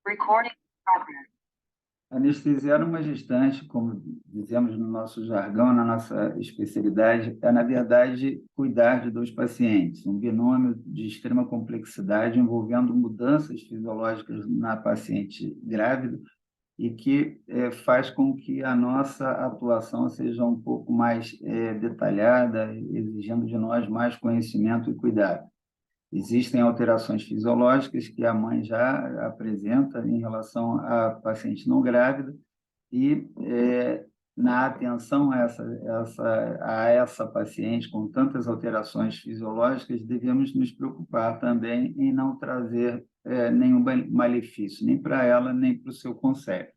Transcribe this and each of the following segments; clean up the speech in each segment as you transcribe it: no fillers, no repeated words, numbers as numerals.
Recording progress. Anestesiar uma gestante, como dizemos no nosso jargão, na nossa especialidade, é, na verdade, cuidar de dois pacientes, um binômio de extrema complexidade envolvendo mudanças fisiológicas na paciente grávida e que faz com que a nossa atuação seja um pouco mais detalhada, exigindo de nós mais conhecimento e cuidado. Existem alterações fisiológicas que a mãe já apresenta em relação à paciente não grávida e, na atenção a essa paciente com tantas alterações fisiológicas, devemos nos preocupar também em não trazer nenhum malefício, nem para ela, nem para o seu concepto.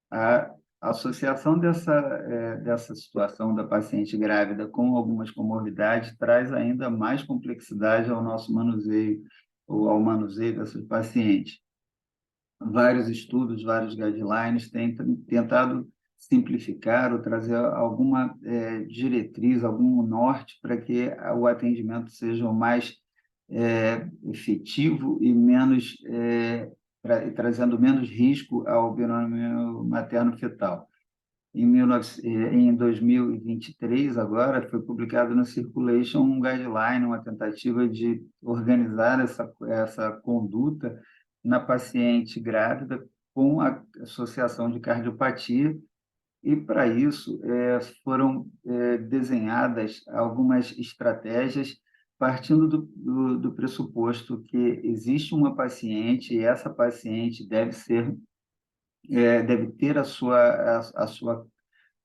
A associação dessa situação da paciente grávida com algumas comorbidades traz ainda mais complexidade ao nosso manuseio, ou ao manuseio dessas pacientes. Vários estudos, vários guidelines têm tentado simplificar ou trazer alguma diretriz, algum norte para que o atendimento seja o mais efetivo e menos trazendo menos risco ao binômio materno-fetal. Em 2023, agora, foi publicado no Circulation um guideline, uma tentativa de organizar essa conduta na paciente grávida com a associação de cardiopatia, e para isso foram desenhadas algumas estratégias partindo do pressuposto que existe uma paciente e essa paciente deve ter a sua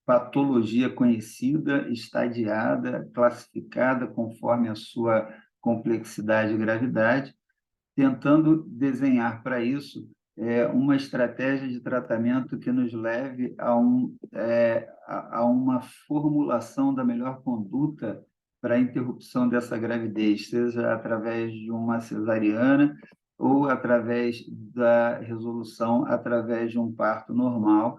patologia conhecida, estadiada, classificada conforme a sua complexidade e gravidade, tentando desenhar para isso uma estratégia de tratamento que nos leve a uma formulação da melhor conduta para a interrupção dessa gravidez, seja através de uma cesariana ou através da resolução através de um parto normal,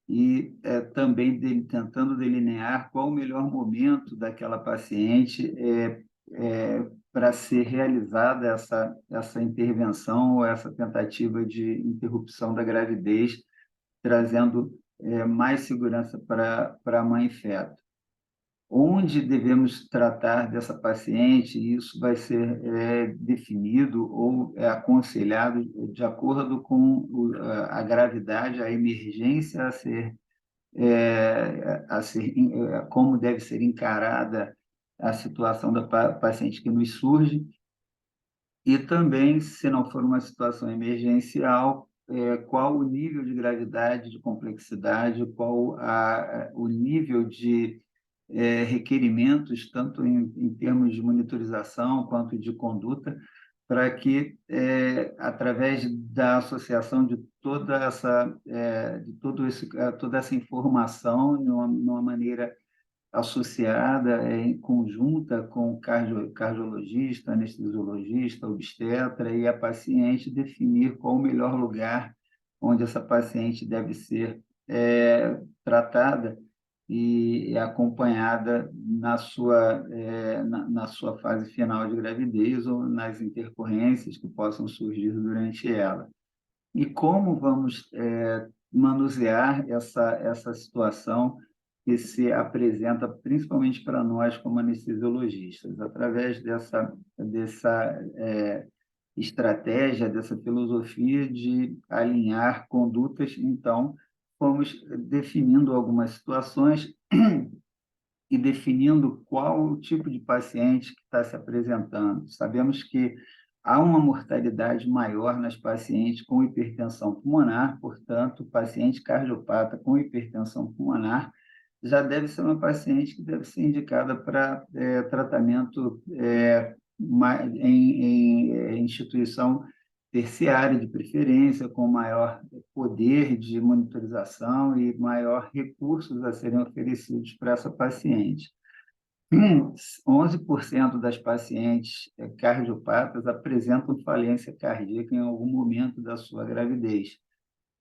e também tentando delinear qual o melhor momento daquela paciente para ser realizada essa intervenção ou essa tentativa de interrupção da gravidez, trazendo mais segurança para a mãe e feto. Onde devemos tratar dessa paciente, isso vai ser definido ou aconselhado de acordo com a gravidade, a emergência como deve ser encarada a situação da paciente que nos surge, e também, se não for uma situação emergencial, qual o nível de gravidade, de complexidade, qual o nível de requerimentos, tanto em termos de monitorização quanto de conduta, para que, através da associação de toda essa informação, numa maneira associada, em conjunta com o cardiologista, anestesiologista, obstetra e a paciente, definir qual o melhor lugar onde essa paciente deve ser tratada e acompanhada na sua fase final de gravidez ou nas intercorrências que possam surgir durante ela. E como vamos manusear essa situação que se apresenta principalmente para nós como anestesiologistas, através dessa estratégia, dessa filosofia de alinhar condutas. Então, fomos definindo algumas situações e definindo qual o tipo de paciente que está se apresentando. Sabemos que há uma mortalidade maior nas pacientes com hipertensão pulmonar, portanto, paciente cardiopata com hipertensão pulmonar já deve ser uma paciente que deve ser indicada para tratamento em instituição terciária, de preferência, com maior poder de monitorização e maior recursos a serem oferecidos para essa paciente. 11% das pacientes cardiopatas apresentam falência cardíaca em algum momento da sua gravidez.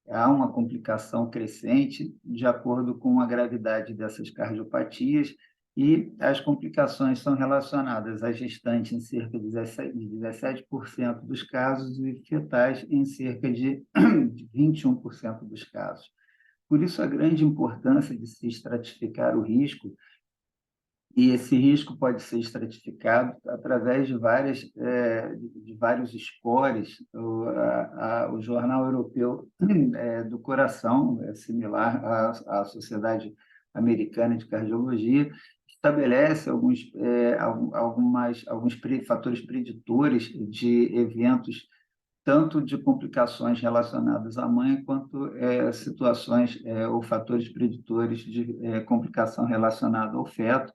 Há uma complicação crescente de acordo com a gravidade dessas cardiopatias E as complicações são relacionadas à gestante em cerca de 17% dos casos e fetais em cerca de 21% dos casos. Por isso, a grande importância de se estratificar o risco, e esse risco pode ser estratificado através de vários scores. O Jornal Europeu do Coração, é similar à Sociedade Americana de Cardiologia, estabelece alguns fatores preditores de eventos, tanto de complicações relacionadas à mãe, quanto situações ou fatores preditores de complicação relacionada ao feto.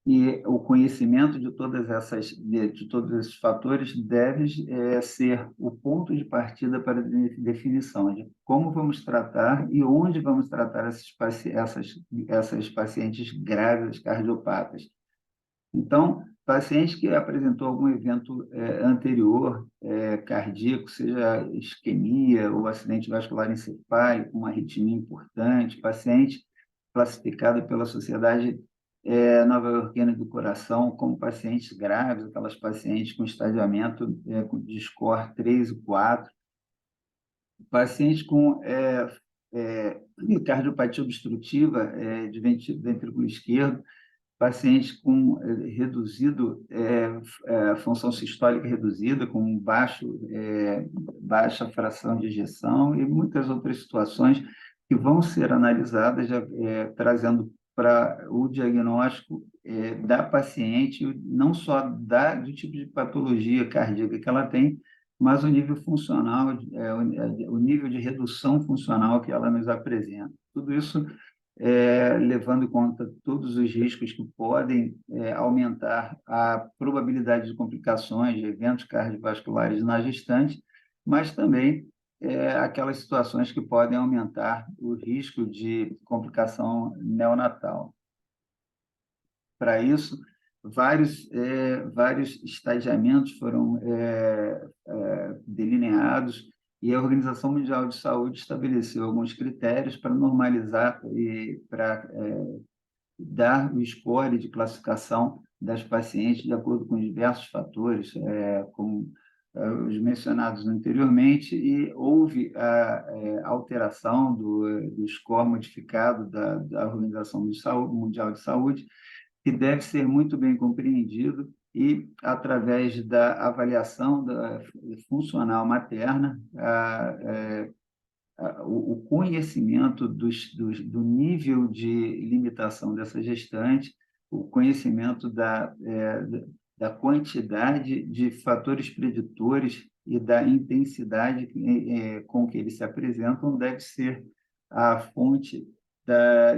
E o conhecimento de todos esses fatores deve ser o ponto de partida para a definição de como vamos tratar e onde vamos tratar essas pacientes grávidas cardiopatas. Então, paciente que apresentou algum evento anterior cardíaco, seja isquemia ou acidente vascular encefálico, uma arritmia importante, paciente classificado pela Sociedade Nova-Iorquina do Coração como pacientes graves, aquelas pacientes com estadiamento de score 3 e 4, pacientes com cardiopatia obstrutiva de ventrículo esquerdo, pacientes com função sistólica reduzida, com baixa fração de ejeção e muitas outras situações que vão ser analisadas, trazendo para o diagnóstico da paciente, não só do tipo de patologia cardíaca que ela tem, mas o nível funcional, o nível de redução funcional que ela nos apresenta. Tudo isso levando em conta todos os riscos que podem aumentar a probabilidade de complicações, de eventos cardiovasculares na gestante, mas também aquelas situações que podem aumentar o risco de complicação neonatal. Para isso, vários estadiamentos foram delineados, e a Organização Mundial de Saúde estabeleceu alguns critérios para normalizar e para dar o score de classificação das pacientes de acordo com diversos fatores, como os mencionados anteriormente, e houve a alteração do score modificado da Organização Mundial de Saúde, que deve ser muito bem compreendido e, através da avaliação funcional materna, o conhecimento do nível de limitação dessa gestante, o conhecimento da quantidade de fatores preditores e da intensidade com que eles se apresentam, deve ser a fonte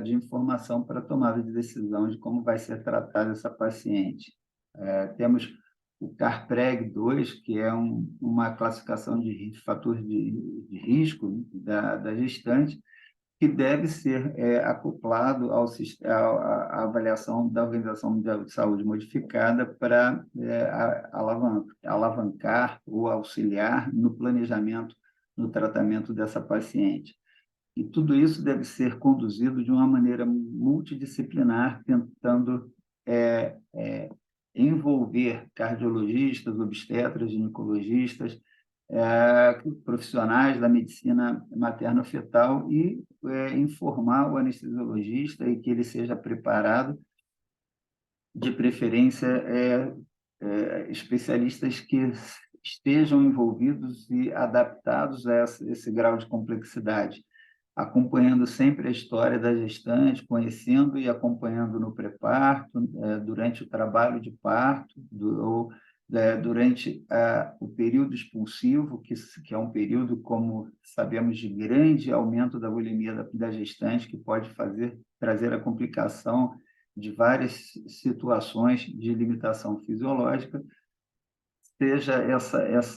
de informação para a tomada de decisão de como vai ser tratada essa paciente. Temos o CARPREG-2, que é uma classificação de fatores de risco da gestante, que deve ser acoplado à avaliação da Organização Mundial de Saúde modificada para alavancar ou auxiliar no planejamento, no tratamento dessa paciente. E tudo isso deve ser conduzido de uma maneira multidisciplinar, tentando envolver cardiologistas, obstetras, ginecologistas, profissionais da medicina materno-fetal e informar o anestesiologista e que ele seja preparado, de preferência, especialistas que estejam envolvidos e adaptados a esse grau de complexidade, acompanhando sempre a história da gestante, conhecendo e acompanhando no pré-parto, durante o trabalho de parto, durante o período expulsivo, que é um período, como sabemos, de grande aumento da volemia da gestante, que pode trazer a complicação de várias situações de limitação fisiológica, seja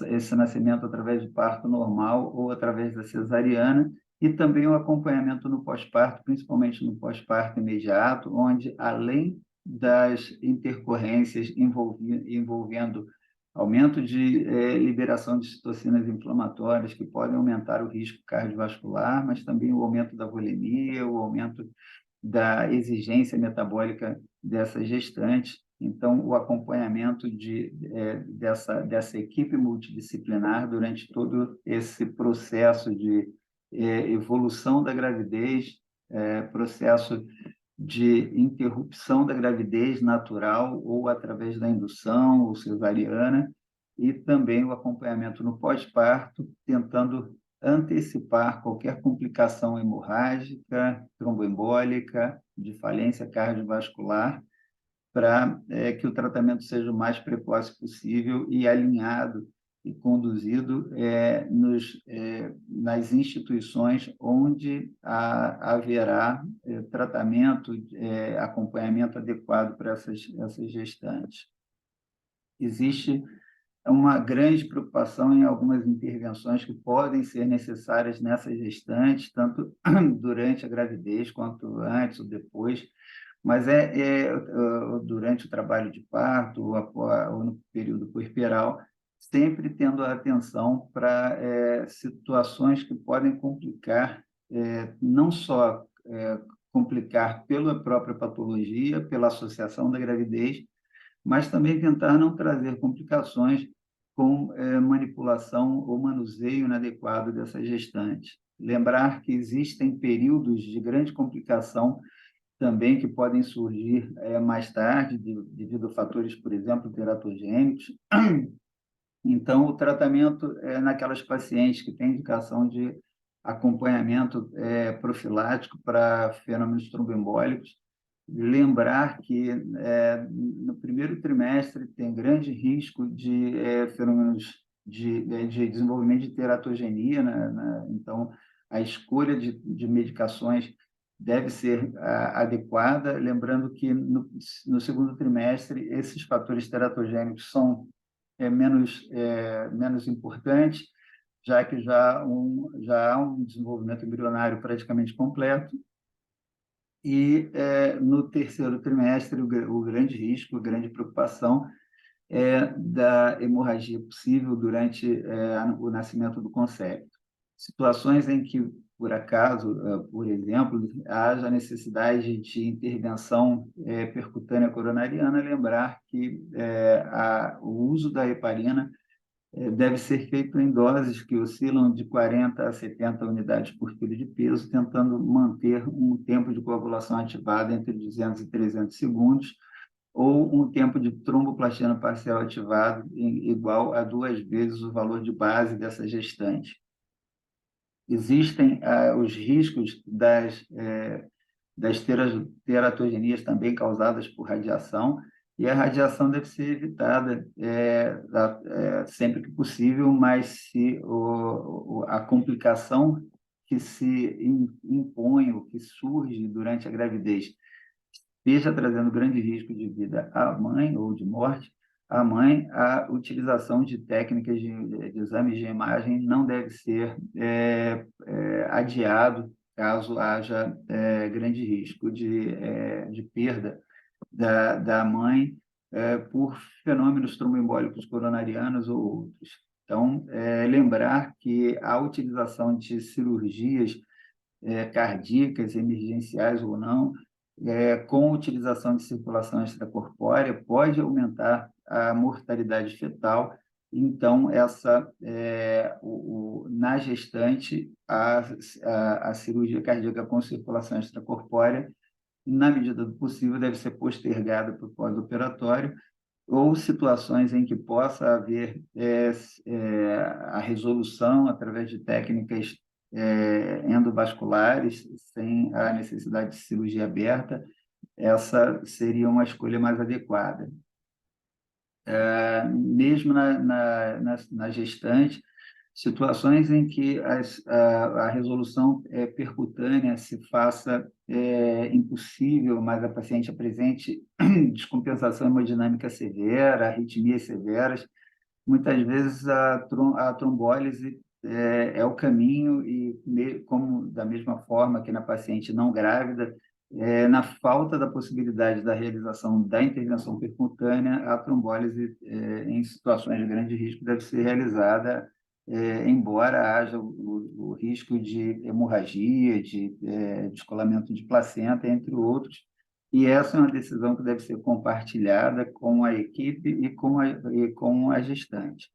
esse nascimento através de parto normal ou através da cesariana, e também o acompanhamento no pós-parto, principalmente no pós-parto imediato, onde, além das intercorrências envolvendo aumento de liberação de citocinas inflamatórias, que podem aumentar o risco cardiovascular, mas também o aumento da volemia, o aumento da exigência metabólica dessa gestante. Então, o acompanhamento dessa equipe multidisciplinar durante todo esse processo de evolução da gravidez, processo de interrupção da gravidez natural ou através da indução ou cesariana, e também o acompanhamento no pós-parto, tentando antecipar qualquer complicação hemorrágica, tromboembólica, de falência cardiovascular, para que o tratamento seja o mais precoce possível e alinhado e conduzido nas instituições onde haverá tratamento, acompanhamento adequado para essas gestantes. Existe uma grande preocupação em algumas intervenções que podem ser necessárias nessas gestantes, tanto durante a gravidez quanto antes ou depois, mas durante o trabalho de parto ou no período puerperal, sempre tendo atenção para situações que podem complicar, não só complicar pela própria patologia, pela associação da gravidez, mas também tentar não trazer complicações com manipulação ou manuseio inadequado dessa gestante. Lembrar que existem períodos de grande complicação também que podem surgir mais tarde, devido a fatores, por exemplo, teratogênicos. Então, o tratamento naquelas pacientes que têm indicação de acompanhamento profilático para fenômenos tromboembólicos, lembrar que no primeiro trimestre tem grande risco de fenômenos de desenvolvimento de teratogenia, né? Então, a escolha de medicações deve ser adequada, lembrando que no segundo trimestre esses fatores teratogênicos são menos importantes, já que já há um desenvolvimento embrionário praticamente completo. E no terceiro trimestre, o grande risco, a grande preocupação é da hemorragia possível durante o nascimento do concepto. Situações em que, por acaso, por exemplo, haja necessidade de intervenção percutânea coronariana, lembrar que o uso da heparina deve ser feito em doses que oscilam de 40 a 70 unidades por quilo de peso, tentando manter um tempo de coagulação ativado entre 200 e 300 segundos, ou um tempo de tromboplastina parcial ativado igual a 2 vezes o valor de base dessa gestante. Existem os riscos das teratogenias também causadas por radiação, e a radiação deve ser evitada sempre que possível, mas se a complicação que se impõe ou que surge durante a gravidez esteja trazendo grande risco de vida à mãe ou de morte, à mãe, a utilização de técnicas de exames de imagem não deve ser adiado caso haja grande risco de perda da mãe por fenômenos tromboembólicos coronarianos ou outros. Então, lembrar que a utilização de cirurgias cardíacas, emergenciais ou não, com utilização de circulação extracorpórea, pode aumentar a mortalidade fetal. Então, na gestante, a cirurgia cardíaca com circulação extracorpórea, na medida do possível, deve ser postergada para o pós-operatório, ou situações em que possa haver a resolução através de técnicas endovasculares, sem a necessidade de cirurgia aberta, essa seria uma escolha mais adequada. Mesmo na gestante, situações em que a resolução percutânea se faça impossível, mas a paciente apresente descompensação hemodinâmica severa, arritmias severas, muitas vezes a trombólise é o caminho, e como da mesma forma que na paciente não grávida, na falta da possibilidade da realização da intervenção percutânea, a trombólise em situações de grande risco deve ser realizada embora haja o risco de hemorragia, de descolamento de placenta, entre outros. E essa é uma decisão que deve ser compartilhada com a equipe e com a gestante.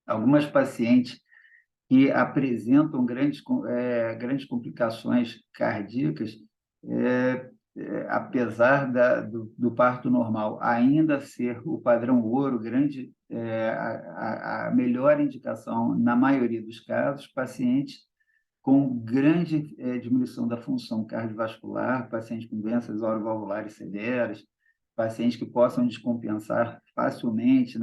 Algumas pacientes que apresentam grandes complicações cardíacas, apesar do parto normal ainda ser o padrão ouro, a melhor indicação na maioria dos casos, pacientes com grande diminuição da função cardiovascular, pacientes com doenças orovalvulares severas, pacientes que possam descompensar facilmente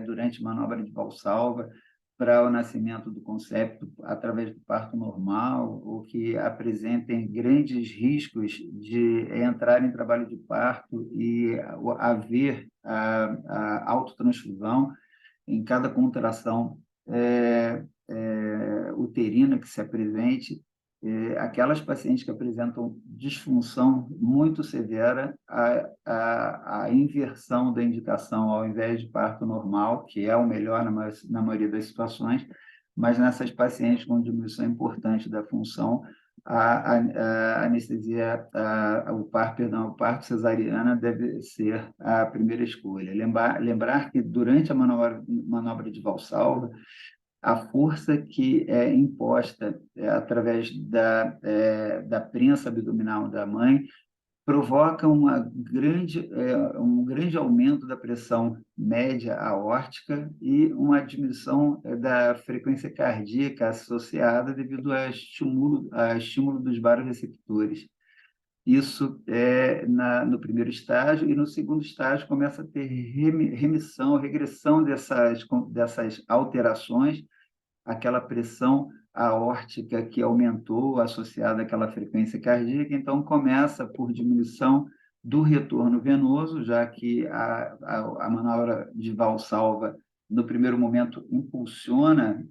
durante manobra de Valsalva, para o nascimento do concepto através do parto normal, ou que apresentem grandes riscos de entrar em trabalho de parto e haver a autotransfusão em cada contração uterina que se apresente. Aquelas pacientes que apresentam disfunção muito severa, a inversão da indicação ao invés de parto normal, que é o melhor na maioria das situações, mas nessas pacientes com diminuição importante da função, a anestesia, o parto cesariana deve ser a primeira escolha. Lembrar que durante a manobra de Valsalva, a força que é imposta através da prensa abdominal da mãe provoca um grande aumento da pressão média aórtica e uma diminuição da frequência cardíaca associada devido ao estímulo dos receptores. Isso no primeiro estágio, e no segundo estágio começa a ter regressão dessas alterações, aquela pressão aórtica que aumentou associada àquela frequência cardíaca, então começa por diminuição do retorno venoso, já que a manobra de Valsalva, no primeiro momento, impulsiona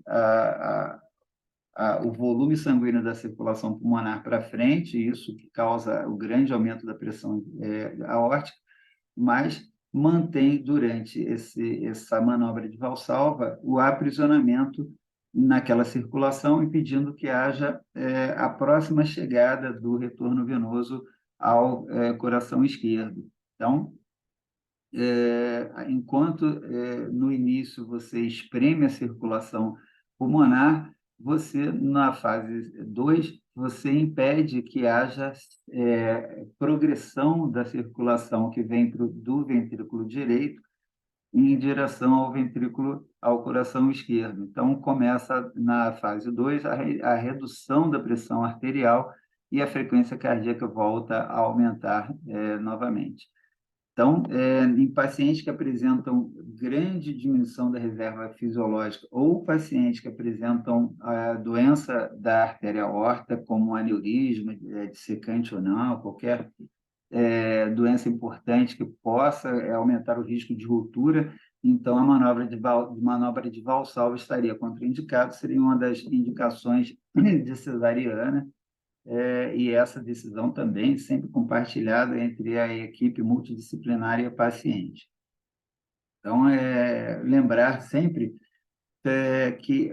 o volume sanguíneo da circulação pulmonar para frente, isso que causa o grande aumento da pressão aórtica, mas mantém durante essa manobra de Valsalva o aprisionamento naquela circulação, impedindo que haja a próxima chegada do retorno venoso ao coração esquerdo. Então, enquanto no início você espreme a circulação pulmonar, você, na fase 2, você impede que haja progressão da circulação que vem do ventrículo direito em direção ao coração esquerdo. Então, começa na fase 2 a redução da pressão arterial e a frequência cardíaca volta a aumentar novamente. Então, em pacientes que apresentam grande diminuição da reserva fisiológica ou pacientes que apresentam a doença da artéria aorta, como aneurisma, dissecante ou não, qualquer doença importante que possa aumentar o risco de ruptura, então a manobra de Valsalva estaria contraindicada, seria uma das indicações de cesariana, e essa decisão também sempre compartilhada entre a equipe multidisciplinar e a paciente. Então, lembrar sempre que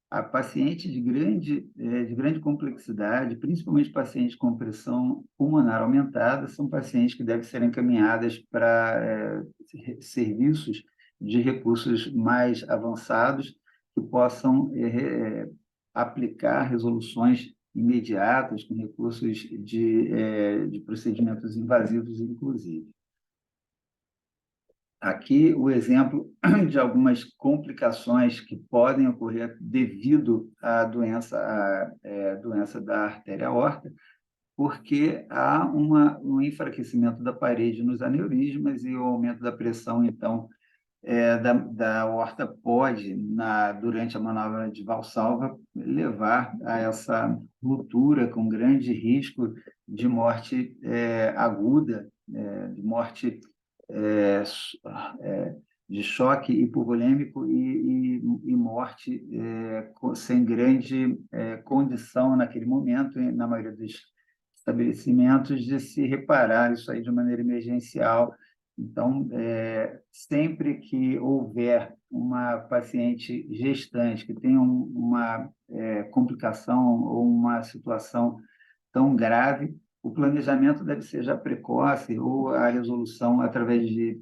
a paciente de grande complexidade, principalmente pacientes com pressão pulmonar aumentada, são pacientes que devem ser encaminhadas para serviços de recursos mais avançados que possam aplicar resoluções imediatas com recursos de procedimentos invasivos, inclusive. Aqui o exemplo de algumas complicações que podem ocorrer devido à doença da artéria aorta, porque há um enfraquecimento da parede nos aneurismas e o aumento da pressão, então, da aorta pode, durante a manobra de Valsalva, levar a essa ruptura com grande risco de morte aguda, de morte de choque hipovolêmico e morte sem grande condição naquele momento, na maioria dos estabelecimentos, de se reparar isso aí de maneira emergencial Então, sempre que houver uma paciente gestante que tenha uma complicação ou uma situação tão grave, o planejamento deve ser já precoce ou a resolução através de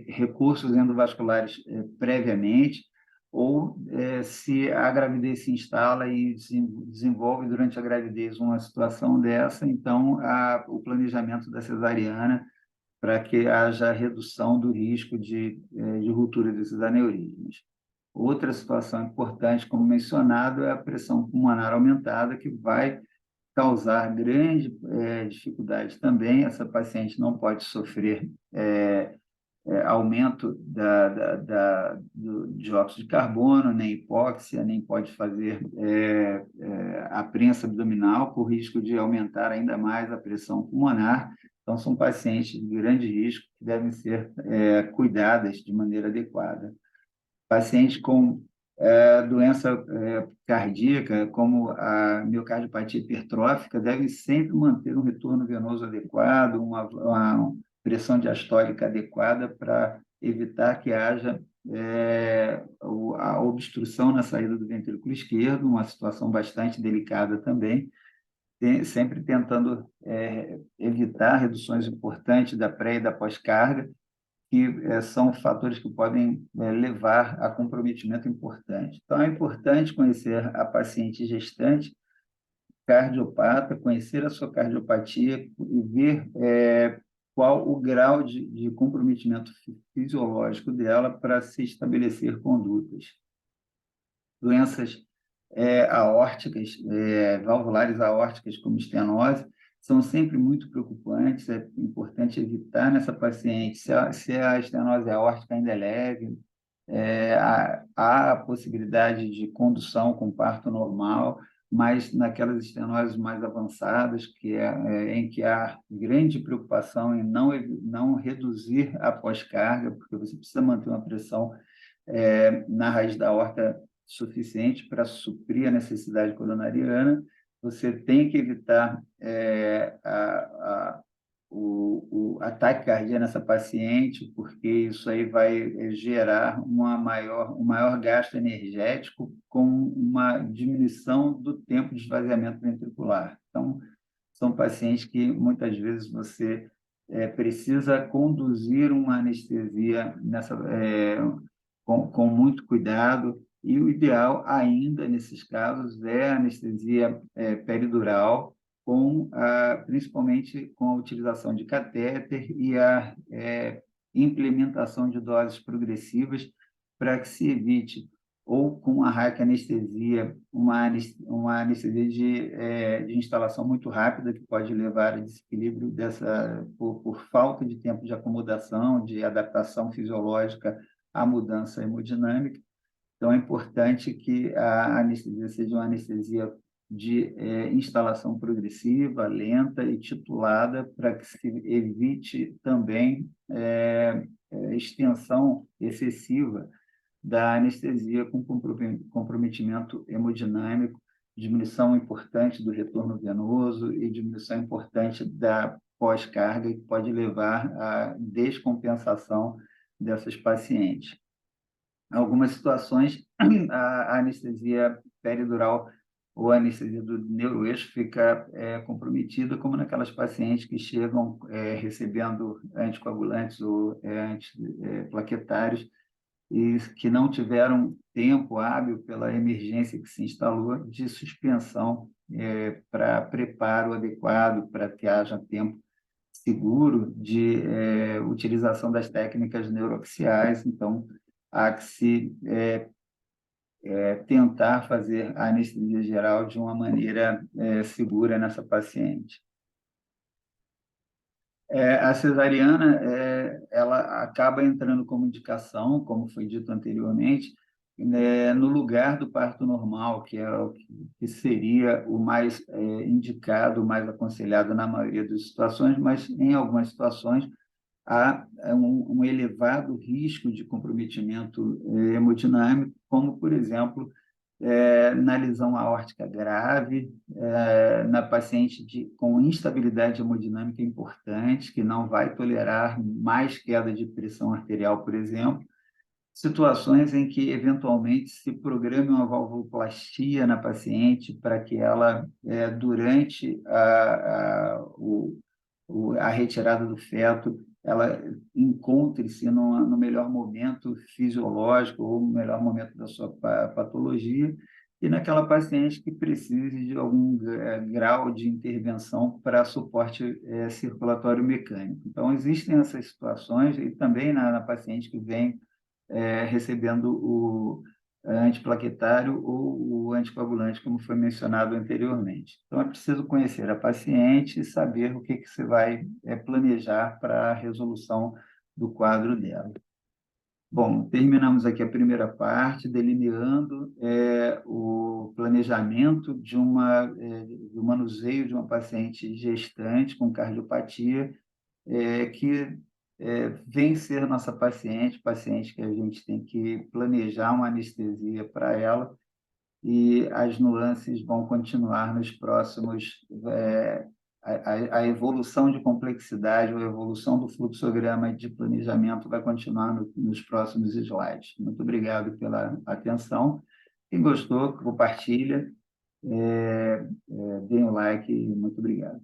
recursos endovasculares previamente, ou se a gravidez se instala e desenvolve durante a gravidez uma situação dessa, então o planejamento da cesariana para que haja redução do risco de ruptura desses aneurismas. Outra situação importante, como mencionado, é a pressão pulmonar aumentada, que vai causar grande dificuldade também. Essa paciente não pode sofrer aumento do dióxido de carbono, nem hipóxia, nem pode fazer a prensa abdominal, por risco de aumentar ainda mais a pressão pulmonar. Então, são pacientes de grande risco que devem ser cuidadas de maneira adequada. Pacientes com doença cardíaca, como a miocardiopatia hipertrófica, devem sempre manter um retorno venoso adequado, uma pressão diastólica adequada para evitar que haja a obstrução na saída do ventrículo esquerdo, uma situação bastante delicada também, sempre tentando evitar reduções importantes da pré e da pós-carga, que são fatores que podem levar a comprometimento importante. Então, é importante conhecer a paciente gestante cardiopata, conhecer a sua cardiopatia e ver qual o grau de comprometimento fisiológico dela para se estabelecer condutas. Doenças aórticas, valvulares aórticas, como estenose, são sempre muito preocupantes. É importante evitar nessa paciente, se a estenose aórtica ainda é leve, há a possibilidade de condução com parto normal, mas naquelas estenoses mais avançadas, em que há grande preocupação em não reduzir a pós-carga, porque você precisa manter uma pressão na raiz da aorta suficiente para suprir a necessidade coronariana, você tem que evitar o ataque cardíaco nessa paciente, porque isso aí vai gerar um maior gasto energético com uma diminuição do tempo de esvaziamento ventricular. Então, são pacientes que muitas vezes você precisa conduzir uma anestesia com muito cuidado, e o ideal ainda, nesses casos, é a anestesia peridural, principalmente com a utilização de catéter e a implementação de doses progressivas para que se evite, ou com a raquianestesia, uma anestesia de instalação muito rápida, que pode levar a desequilíbrio por falta de tempo de acomodação, de adaptação fisiológica à mudança hemodinâmica. Então, é importante que a anestesia seja uma anestesia de instalação progressiva, lenta e titulada, para que se evite também extensão excessiva da anestesia com comprometimento hemodinâmico, diminuição importante do retorno venoso e diminuição importante da pós-carga, que pode levar à descompensação dessas pacientes. Em algumas situações, a anestesia peridural ou a anestesia do neuroeixo fica comprometida, como naquelas pacientes que chegam recebendo anticoagulantes ou antiplaquetários e que não tiveram tempo hábil pela emergência que se instalou de suspensão para preparo adequado, para que haja tempo seguro de utilização das técnicas neuroaxiais. Então, há que se tentar fazer a anestesia geral de uma maneira segura nessa paciente. A cesariana, ela acaba entrando como indicação, como foi dito anteriormente, no lugar do parto normal, que é o que seria o mais indicado, o mais aconselhado na maioria das situações, mas em algumas situações há um elevado risco de comprometimento hemodinâmico, como, por exemplo, na lesão aórtica grave, na paciente com instabilidade hemodinâmica importante, que não vai tolerar mais queda de pressão arterial, por exemplo, situações em que, eventualmente, se programe uma valvuloplastia na paciente para que ela, durante a retirada do feto, ela encontre-se no melhor momento fisiológico ou no melhor momento da sua patologia, e naquela paciente que precise de algum grau de intervenção para suporte circulatório mecânico. Então, existem essas situações, e também na paciente que vem recebendo o antiplaquetário ou o anticoagulante, como foi mencionado anteriormente. Então, é preciso conhecer a paciente e saber o que você vai planejar para a resolução do quadro dela. Bom, terminamos aqui a primeira parte, delineando o planejamento do manuseio de uma paciente gestante com cardiopatia, que vem ser nossa paciente que a gente tem que planejar uma anestesia para ela, e as nuances vão continuar nos próximos. A evolução de complexidade, a evolução do fluxograma de planejamento vai continuar nos próximos slides. Muito obrigado pela atenção. Quem gostou, compartilha, deem um like, muito obrigado.